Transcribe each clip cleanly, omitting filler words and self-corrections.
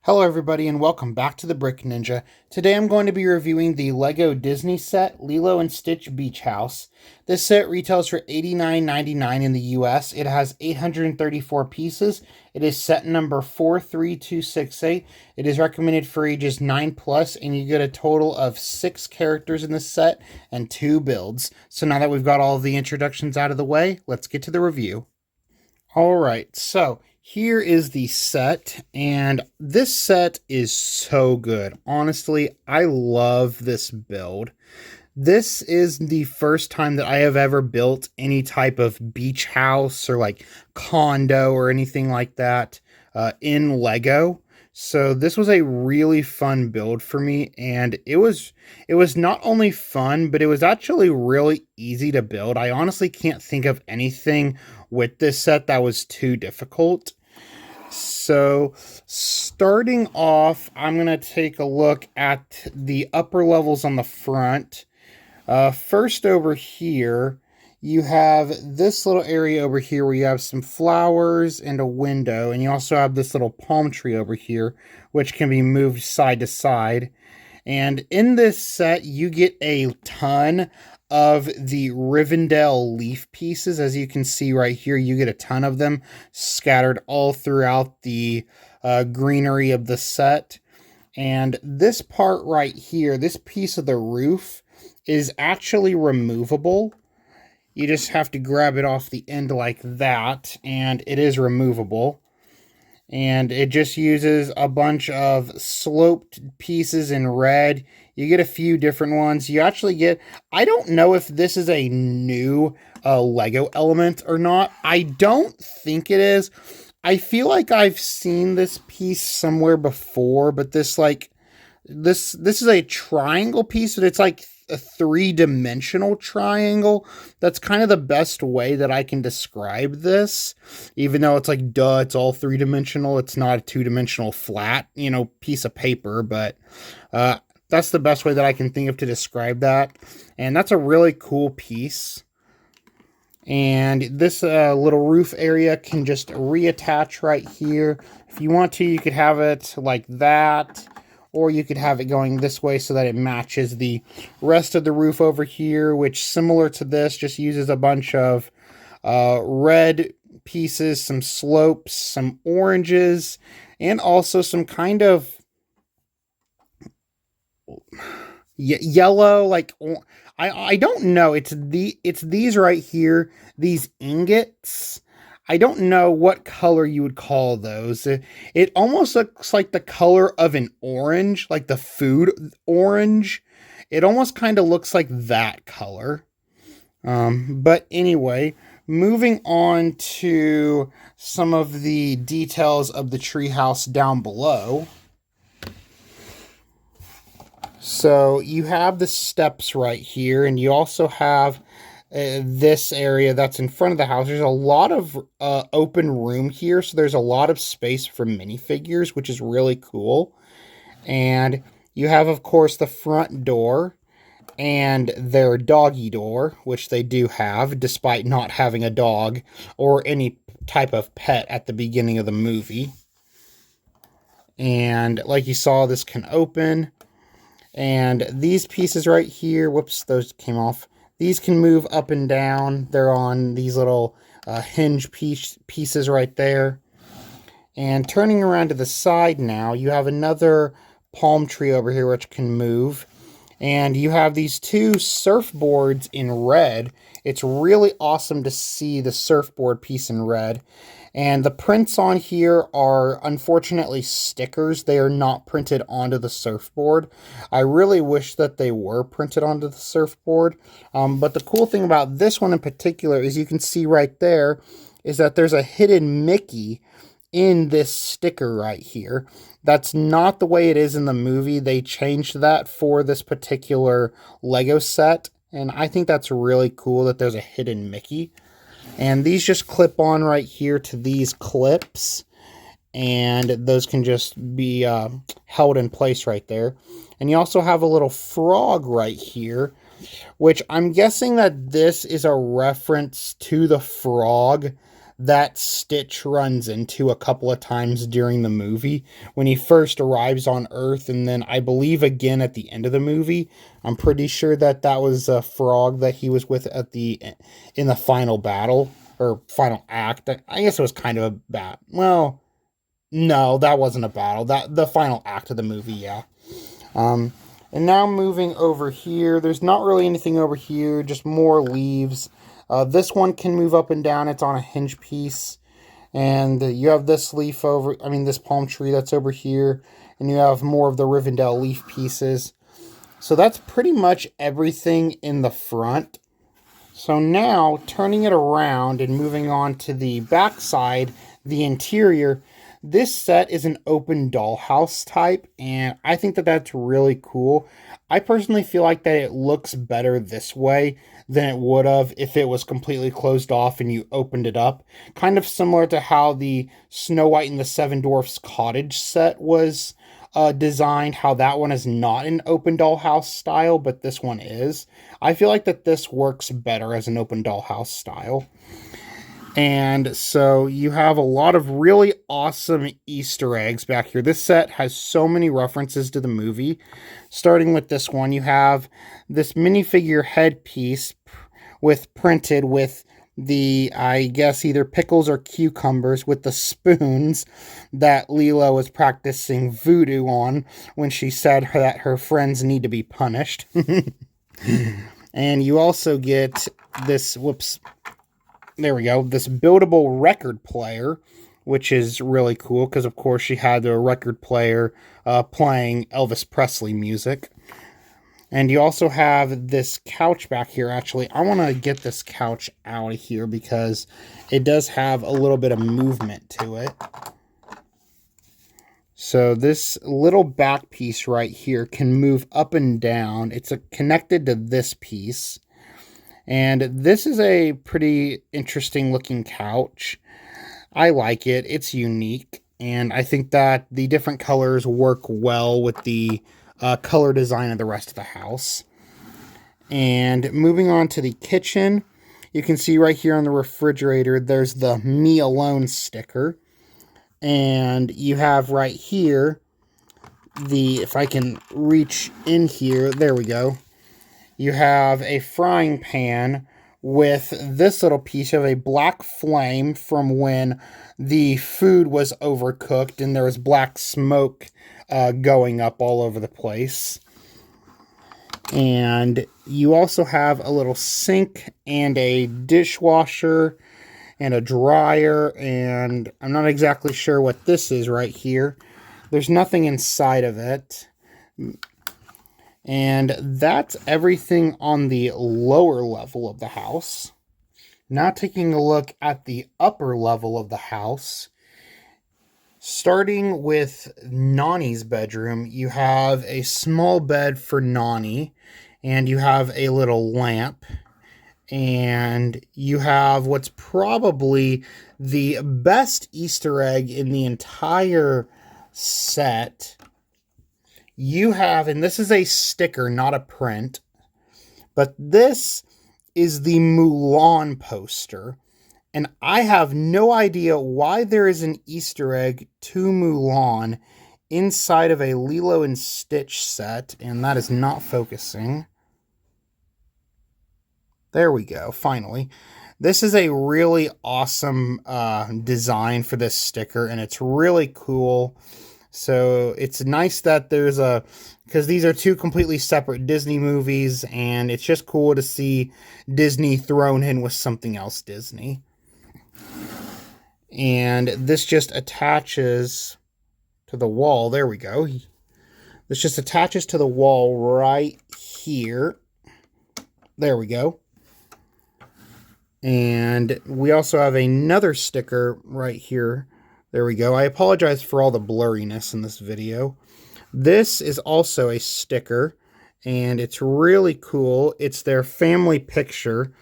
Hello everybody and welcome back to the Brick Ninja. Today I'm going to be reviewing the LEGO Disney set Lilo and Stitch Beach House. This set retails for $89.99 in the US. It has 834 pieces. It is set number 43268. It is recommended for ages 9 plus, and you get a total of 6 characters in the set and 2 builds. So now that we've got all of the introductions out of the way, let's get to the review. Alright, so here is the set, and this set is so good. Honestly, I love this build. This is the first time that I have ever built any type of beach house or like condo or anything like that in Lego. So this was a really fun build for me, and it was not only fun, but it was actually really easy to build. I honestly can't think of anything with this set that was too difficult. So starting off, I'm going to take a look at the upper levels on the front. First over here, you have this little area over here where you have some flowers and a window, and you also have this little palm tree over here, which can be moved side to side. And in this set, you get a ton of the Rivendell leaf pieces. As you can see right here, you get a ton of them scattered all throughout the greenery of the set. And this part right here, this piece of the roof, is actually removable. You just have to grab it off the end like that, and it is removable. And it just uses a bunch of sloped pieces in red. You get a few different ones. You actually get, I don't know if this is a new Lego element or not. I don't think it is. I feel like I've seen this piece somewhere before, but this is a triangle piece, but it's like a three-dimensional triangle. That's kind of the best way that I can describe this, even though it's like, duh, it's all three-dimensional. It's not a two-dimensional flat, piece of paper, but that's the best way that I can think of to describe that. And that's a really cool piece. And this little roof area can just reattach right here. If you want to, you could have it like that, or you could have it going this way so that it matches the rest of the roof over here, which, similar to this, just uses a bunch of red pieces, some slopes, some oranges, and also some kind of yellow, like, I don't know. It's these right here, these ingots. I don't know what color you would call those. It almost looks like the color of an orange, like the food orange. It almost kind of looks like that color. But anyway, moving on to some of the details of the treehouse down below. So you have the steps right here, and you also have this area that's in front of the house. There's a lot of open room here, so there's a lot of space for minifigures, which is really cool. And you have, of course, the front door and their doggy door, which they do have, despite not having a dog or any type of pet at the beginning of the movie. And like you saw, this can open. And these pieces right here, whoops, those came off. These can move up and down. They're on these little hinge pieces right there. And turning around to the side now, you have another palm tree over here which can move. And you have these two surfboards in red. It's really awesome to see the surfboard piece in red. And the prints on here are unfortunately stickers. They are not printed onto the surfboard. I really wish that they were printed onto the surfboard. But the cool thing about this one in particular is you can see right there is that there's a hidden Mickey in this sticker right here. That's not the way it is in the movie. They changed that for this particular Lego set. And I think that's really cool that there's a hidden Mickey. And these just clip on right here to these clips, and those can just be held in place right there. And you also have a little frog right here, which I'm guessing that this is a reference to the frog that Stitch runs into a couple of times during the movie when he first arrives on Earth, and then I believe again at the end of the movie. I'm pretty sure that that was a frog that he was with in the final battle or final act. I guess it was kind of a well, no, that wasn't a battle. That the final act of the movie, yeah. Um, and now moving over here, there's not really anything over here, just more leaves. This one can move up and down. It's on a hinge piece. And you have this this palm tree that's over here. And you have more of the Rivendell leaf pieces. So that's pretty much everything in the front. So now, turning it around and moving on to the back side, the interior, this set is an open dollhouse type, and I think that that's really cool. I personally feel like that it looks better this way than it would have if it was completely closed off and you opened it up. Kind of similar to how the Snow White and the Seven Dwarfs cottage set was designed, how that one is not an open dollhouse style, but this one is. I feel like that this works better as an open dollhouse style. And so you have a lot of really awesome Easter eggs back here. This set has so many references to the movie. Starting with this one, you have this minifigure headpiece printed with the, I guess, either pickles or cucumbers with the spoons that Lilo was practicing voodoo on when she said that her friends need to be punished. And you also get this, there we go, this buildable record player, which is really cool because, of course, she had the record player playing Elvis Presley music. And you also have this couch back here. Actually, I want to get this couch out of here because it does have a little bit of movement to it. So this little back piece right here can move up and down. It's connected to this piece. And this is a pretty interesting looking couch. I like it. It's unique. And I think that the different colors work well with the color design of the rest of the house. And moving on to the kitchen, you can see right here on the refrigerator, there's the Me Alone sticker. And you have right here, if I can reach in here, there we go. You have a frying pan with this little piece of a black flame from when the food was overcooked and there was black smoke going up all over the place. And you also have a little sink and a dishwasher and a dryer, and I'm not exactly sure what this is right here. There's nothing inside of it. And that's everything on the lower level of the house. Now taking a look at the upper level of the house. Starting with Nani's bedroom, you have a small bed for Nani, and you have a little lamp, and you have what's probably the best Easter egg in the entire set. You have, and this is a sticker, not a print, but this is the Mulan poster. And I have no idea why there is an Easter egg to Mulan inside of a Lilo and Stitch set, and that is not focusing. There we go, finally. This is a really awesome design for this sticker, and it's really cool. So it's nice that there's because these are two completely separate Disney movies, and it's just cool to see Disney thrown in with something else Disney. And this just attaches to the wall. There we go. This just attaches to the wall right here. There we go. And we also have another sticker right here. There we go. I apologize for all the blurriness in this video. This is also a sticker, and it's really cool. It's their family picture.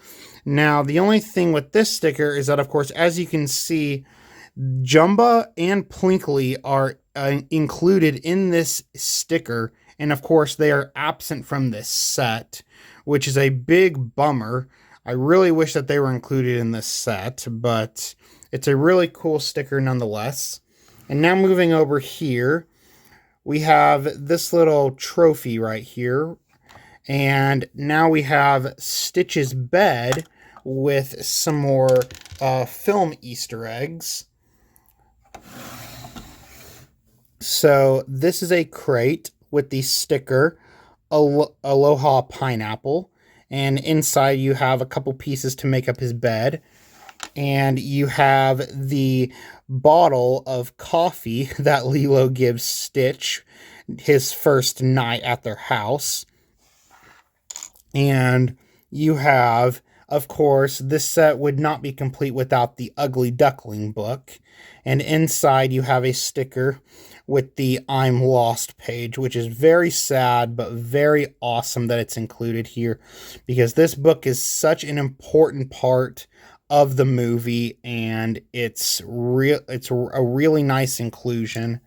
Now, the only thing with this sticker is that, of course, as you can see, Jumba and Plinkly are included in this sticker, and of course, they are absent from this set, which is a big bummer. I really wish that they were included in this set, but It's a really cool sticker nonetheless. And now moving over here, we have this little trophy right here. And now we have Stitch's bed with some more film Easter eggs. So this is a crate with the sticker Aloha Pineapple. And inside you have a couple pieces to make up his bed. And you have the bottle of coffee that Lilo gives Stitch his first night at their house. And you have, of course, this set would not be complete without the Ugly Duckling book. And inside you have a sticker with the I'm Lost page, which is very sad, but very awesome that it's included here, because this book is such an important part of the movie, and it's a really nice inclusion.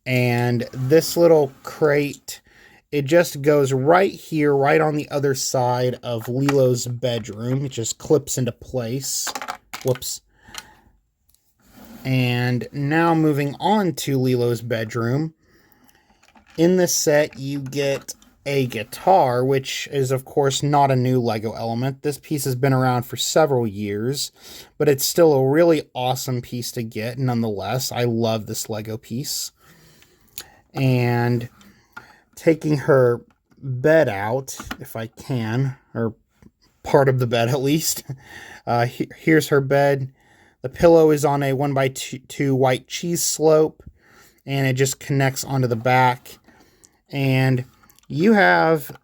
And this little crate, it just goes right here, right on the other side of Lilo's bedroom. It just clips into place. Whoops. And now moving on to Lilo's bedroom. In this set, you get a guitar, which is, of course, not a new Lego element. This piece has been around for several years, but it's still a really awesome piece to get nonetheless. I love this Lego piece. And taking her bed out, if I can, or part of the bed at least. Here's her bed. The pillow is on a 1x2 white cheese slope, and it just connects onto the back. And you have,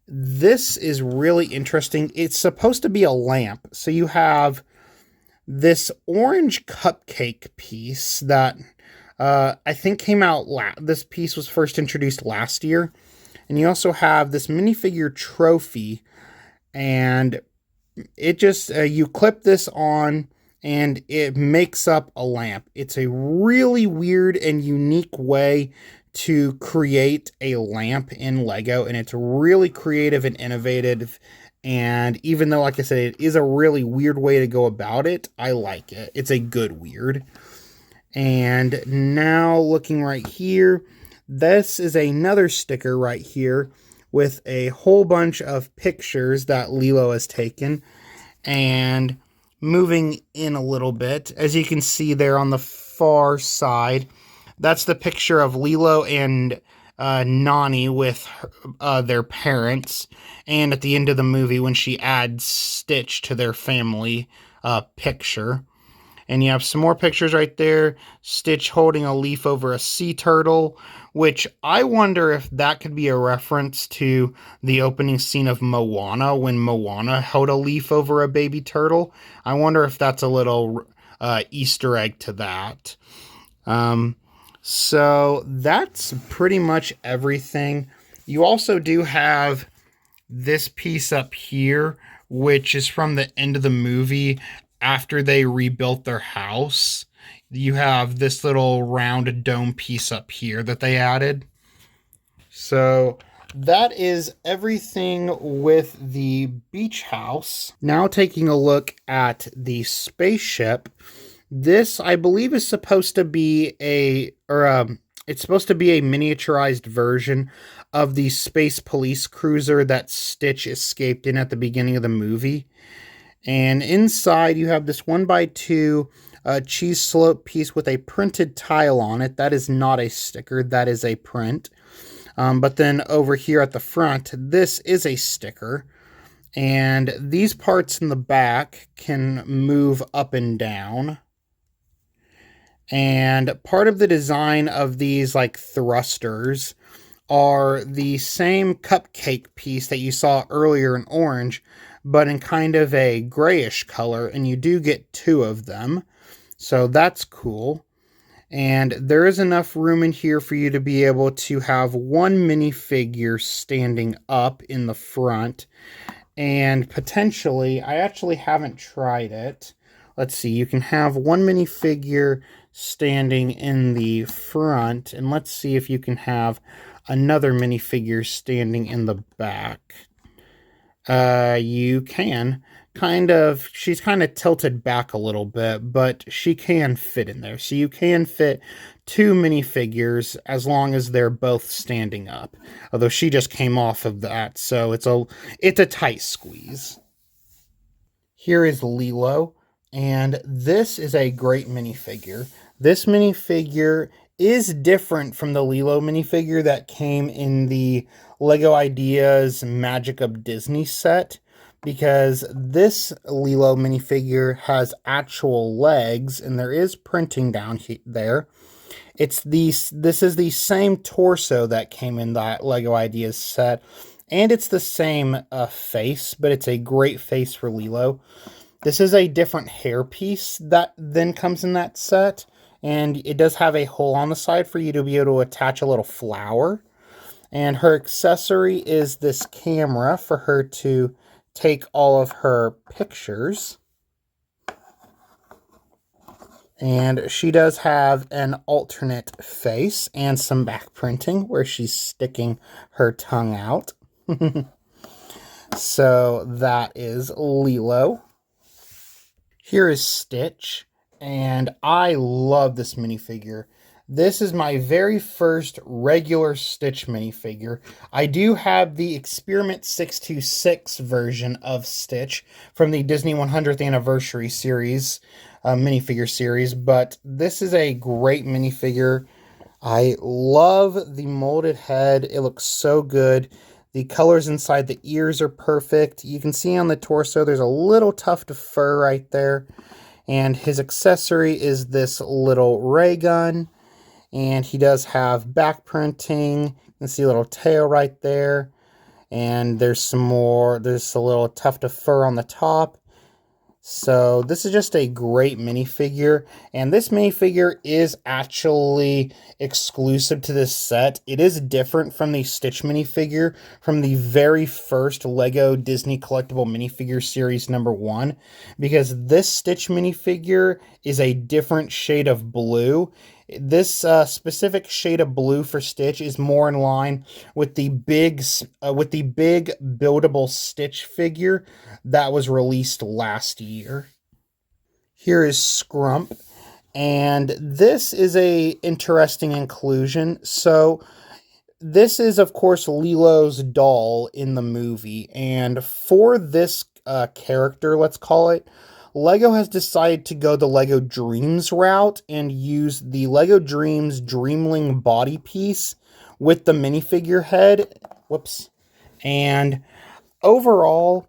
this is really interesting. It's supposed to be a lamp. So you have this orange cupcake piece that I think came out, this piece was first introduced last year. And you also have this minifigure trophy, and it just, you clip this on, and it makes up a lamp. It's a really weird and unique way to create a lamp in Lego, and it's really creative and innovative. And even though, like I said, it is a really weird way to go about it, I like it. It's a good weird. And now looking right here, this is another sticker right here with a whole bunch of pictures that Lilo has taken. And moving in a little bit, as you can see there on the far side, that's the picture of Lilo and Nani with their parents. And at the end of the movie, when she adds Stitch to their family picture. And you have some more pictures right there. Stitch holding a leaf over a sea turtle, which I wonder if that could be a reference to the opening scene of Moana, when Moana held a leaf over a baby turtle. I wonder if that's a little Easter egg to that. So that's pretty much everything. You also do have this piece up here, which is from the end of the movie after they rebuilt their house. You have this little round dome piece up here that they added. So that is everything with the beach house. Now taking a look at the spaceship. This, I believe, is supposed to be it's supposed to be a miniaturized version of the space police cruiser that Stitch escaped in at the beginning of the movie. And inside you have this 1x2 cheese slope piece with a printed tile on it. That is not a sticker, that is a print. But then over here at the front, this is a sticker. And these parts in the back can move up and down. And part of the design of these like thrusters are the same cupcake piece that you saw earlier in orange, but in kind of a grayish color, and you do get two of them. So that's cool. And there is enough room in here for you to be able to have one minifigure standing up in the front. And potentially, I actually haven't tried it. Let's see, you can have one minifigure standing in the front, and let's see if you can have another minifigure standing in the back. You can. she's kind of tilted back a little bit, but she can fit in there. So you can fit two minifigures as long as they're both standing up. Although she just came off of that, so it's a tight squeeze. Here is Lilo, and this is a great minifigure. This minifigure is different from the Lilo minifigure that came in the Lego Ideas Magic of Disney set, because this Lilo minifigure has actual legs and there is printing down there. This is the same torso that came in that Lego Ideas set, and it's the same face, but it's a great face for Lilo. This is a different hairpiece that then comes in that set, and it does have a hole on the side for you to be able to attach a little flower. And her accessory is this camera for her to take all of her pictures. And she does have an alternate face and some back printing where she's sticking her tongue out. So that is Lilo. Here is Stitch, and I love this minifigure. This is my very first regular Stitch minifigure. I do have the Experiment 626 version of Stitch from the Disney 100th Anniversary series, minifigure series, but this is a great minifigure. I love the molded head. It looks so good. The colors inside the ears are perfect. You can see on the torso there's a little tuft of fur right there. And his accessory is this little ray gun. And he does have back printing. You can see a little tail right there. And there's a little tuft of fur on the top. So this is just a great minifigure, and this minifigure is actually exclusive to this set. It is different from the Stitch minifigure from the very first Lego Disney Collectible Minifigure Series #1, because this Stitch minifigure is a different shade of blue. This specific shade of blue for Stitch is more in line with the big buildable Stitch figure that was released last year. Here is Scrump, and this is a interesting inclusion. So this is, of course, Lilo's doll in the movie, and for this character, let's call it, Lego has decided to go the Lego Dreams route and use the Lego Dreams Dreamling body piece with the minifigure head. Whoops. And overall,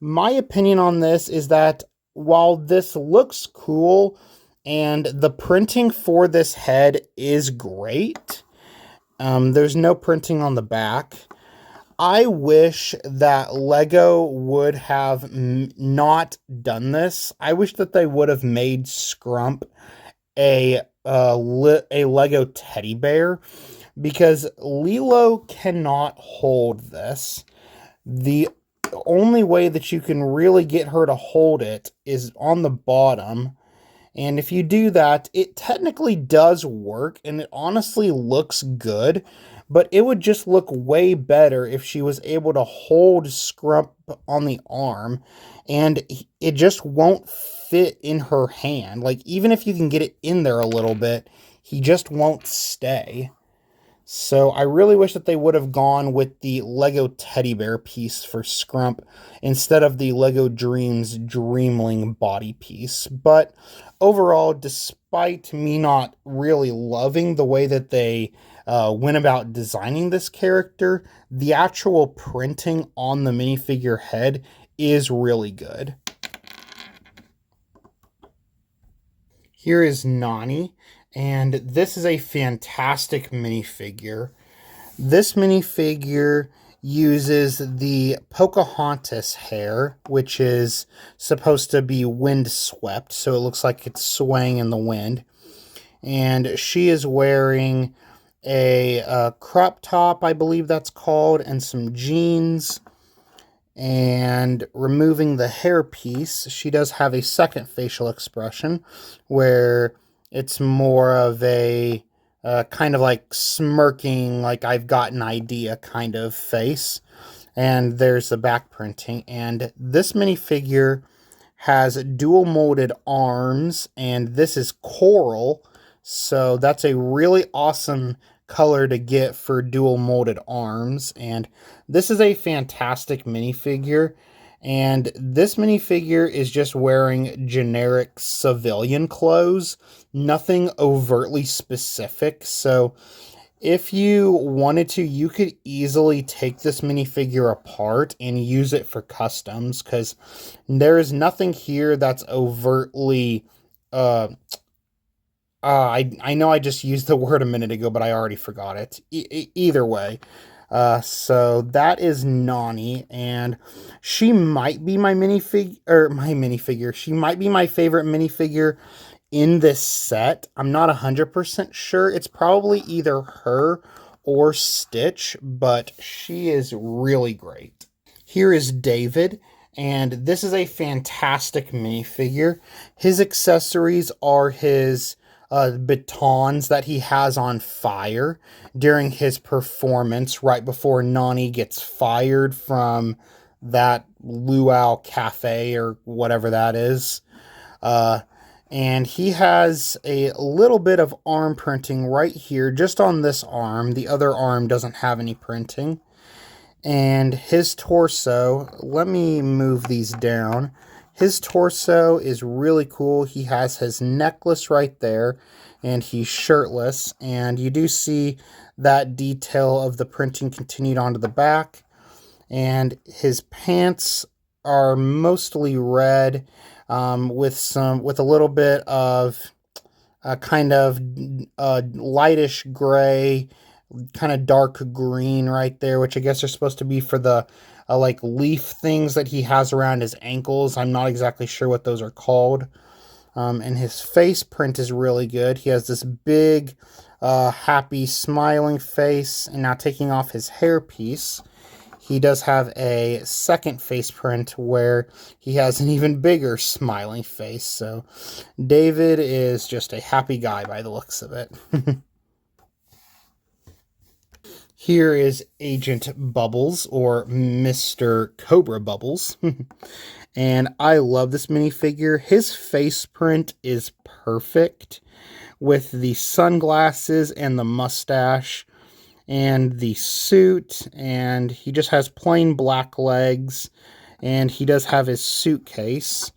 my opinion on this is that while this looks cool and the printing for this head is great, there's no printing on the back. I wish that Lego would have not done this. I wish that they would have made Scrump a Lego teddy bear, because Lilo cannot hold this. The only way that you can really get her to hold it is on the bottom. And if you do that, it technically does work, and it honestly looks good, but it would just look way better if she was able to hold Scrump on the arm, and it just won't fit in her hand. Like, even if you can get it in there a little bit, he just won't stay. So I really wish that they would have gone with the Lego teddy bear piece for Scrump instead of the Lego Dreams Dreamling body piece. But overall, despite me not really loving the way that they went about designing this character, the actual printing on the minifigure head is really good. Here is Nani, and this is a fantastic minifigure. This minifigure uses the Pocahontas hair, which is supposed to be wind-swept, so it looks like it's swaying in the wind. And she is wearing a crop top, I believe that's called, and some jeans. And removing the hairpiece, she does have a second facial expression where it's more of a kind of like smirking, like I've got an idea kind of face. And there's the back printing. And this minifigure has dual molded arms, and this is coral. So that's a really awesome color to get for dual molded arms. And this is a fantastic minifigure. And this minifigure is just wearing generic civilian clothes, nothing overtly specific. So if you wanted to, you could easily take this minifigure apart and use it for customs, because there is nothing here that's overtly uh I know I just used the word a minute ago, but I already forgot it. Either way, so that is Nani, and she might be my minifigure. She might be my favorite minifigure in this set. I'm not 100% sure. It's probably either her or Stitch, but she is really great. Here is David, and this is a fantastic minifigure. His accessories are his batons that he has on fire during his performance right before Nani gets fired from that luau cafe or whatever that is. And he has a little bit of arm printing right here, just on this arm. The other arm doesn't have any printing. And his torso, let me move these down. His torso is really cool. He has his necklace right there, and he's shirtless. And you do see that detail of the printing continued onto the back. And his pants are mostly red, with a little bit of kind of lightish gray, kind of dark green right there, which I guess are supposed to be for the like leaf things that he has around his ankles. I'm not exactly sure what those are called. And his face print is really good. He has this big, happy, smiling face. And now taking off his hairpiece, he does have a second face print where he has an even bigger smiling face. So David is just a happy guy by the looks of it. Here is Agent Bubbles, or Mr. Cobra Bubbles. And I love this minifigure. His face print is perfect with the sunglasses and the mustache and the suit, and he just has plain black legs, and he does have his suitcase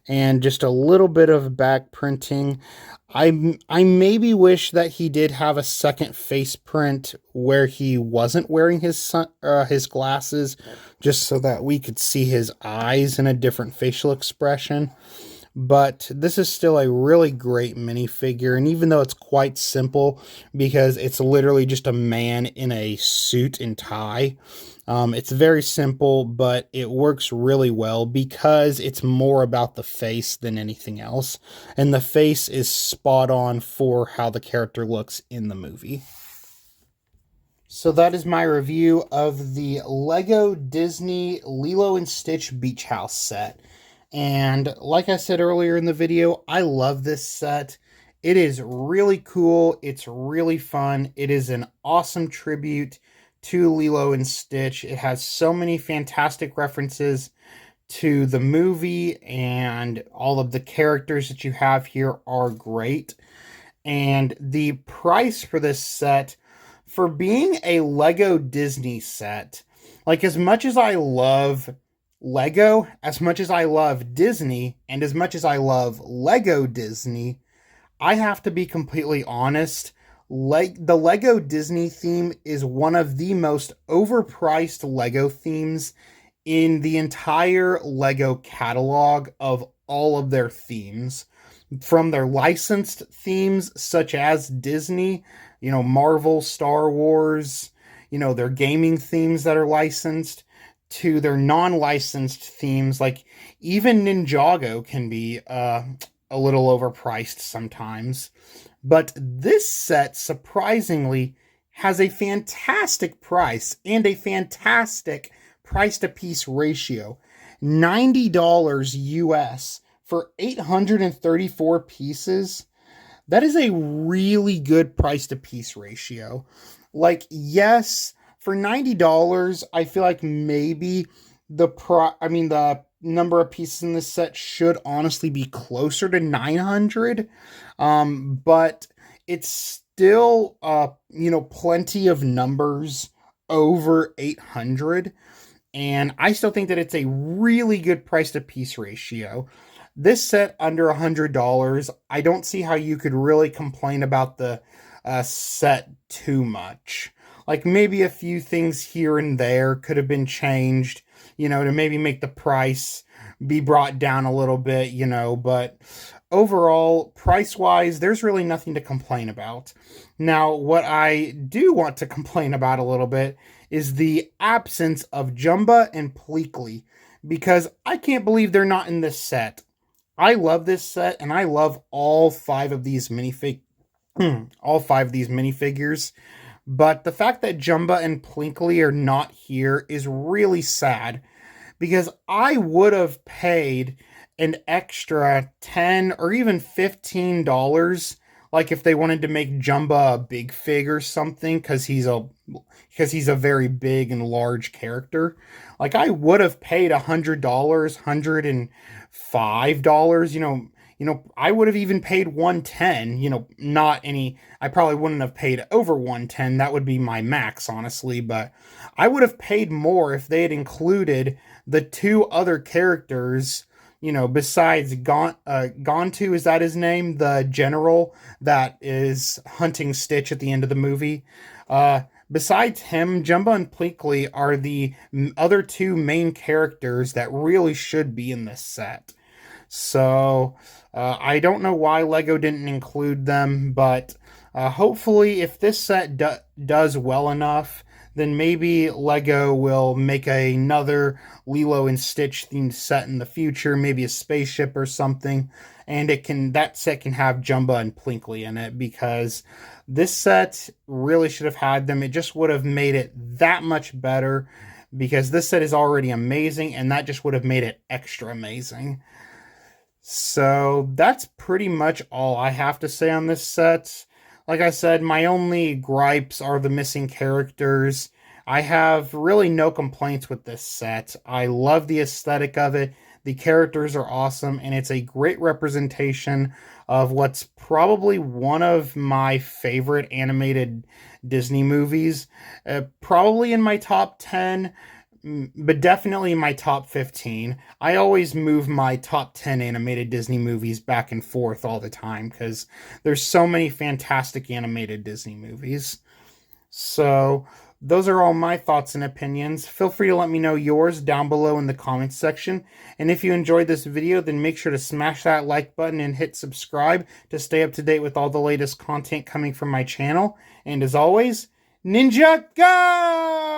and just a little bit of back printing. I maybe wish that he did have a second face print where he wasn't wearing his glasses, just so that we could see his eyes in a different facial expression. But this is still a really great minifigure, and even though it's quite simple, because it's literally just a man in a suit and tie, it's very simple, but it works really well because it's more about the face than anything else, and the face is spot on for how the character looks in the movie. So that is my review of the Lego Disney Lilo and Stitch Beach House set. And like I said earlier in the video, I love this set. It is really cool. It's really fun. It is an awesome tribute to Lilo and Stitch. It has so many fantastic references to the movie, and all of the characters that you have here are great. And the price for this set, for being a Lego Disney set, like, as much as I love Lego, as much as I love Disney, and as much as I love Lego Disney, I have to be completely honest. The Lego Disney theme is one of the most overpriced Lego themes in the entire Lego catalog of all of their themes. From their licensed themes, such as Disney, Marvel, Star Wars, their gaming themes that are licensed, to their non-licensed themes, like even Ninjago can be a little overpriced sometimes. But this set, surprisingly, has a fantastic price and a fantastic price-to-piece ratio. $90 US for 834 pieces. That is a really good price-to-piece ratio. Like, yes, For $90, I feel like maybe the number of pieces in this set should honestly be closer to 900. But it's still plenty of numbers over 800, and I still think that it's a really good price to piece ratio. This set under $100, I don't see how you could really complain about the set too much. Like maybe a few things here and there could have been changed, to maybe make the price be brought down a little bit, but overall, price wise, there's really nothing to complain about. Now, what I do want to complain about a little bit is the absence of Jumba and Pleakley, because I can't believe they're not in this set. I love this set, and I love all five of these minifigures. But the fact that Jumba and Pleakley are not here is really sad, because I would have paid an extra $10 or even $15, like if they wanted to make Jumba a big fig or something, because he's a very big and large character. Like I would have paid $100, $105, I would have even paid 110, not any, I probably wouldn't have paid over 110. That would be my max, honestly, but I would have paid more if they had included the two other characters, besides Gontu, is that his name? The general that is hunting Stitch at the end of the movie. Besides him, Jumba and Pleakley are the other two main characters that really should be in this set. So, I don't know why LEGO didn't include them, but hopefully if this set does well enough, then maybe LEGO will make another Lilo and Stitch themed set in the future, maybe a spaceship or something, and that set can have Jumba and Pleakley in it, because this set really should have had them. It just would have made it that much better, because this set is already amazing, and that just would have made it extra amazing. So that's pretty much all I have to say on this set. Like I said, my only gripes are the missing characters. I have really no complaints with this set. I love the aesthetic of it. The characters are awesome, and it's a great representation of what's probably one of my favorite animated Disney movies. Probably in my top 10, but definitely my top 15. I always move my top 10 animated Disney movies back and forth all the time, because there's so many fantastic animated Disney movies. So those are all my thoughts and opinions. Feel free to let me know yours down below in the comments section. And if you enjoyed this video, then make sure to smash that like button and hit subscribe to stay up to date with all the latest content coming from my channel. And as always, Ninja Go!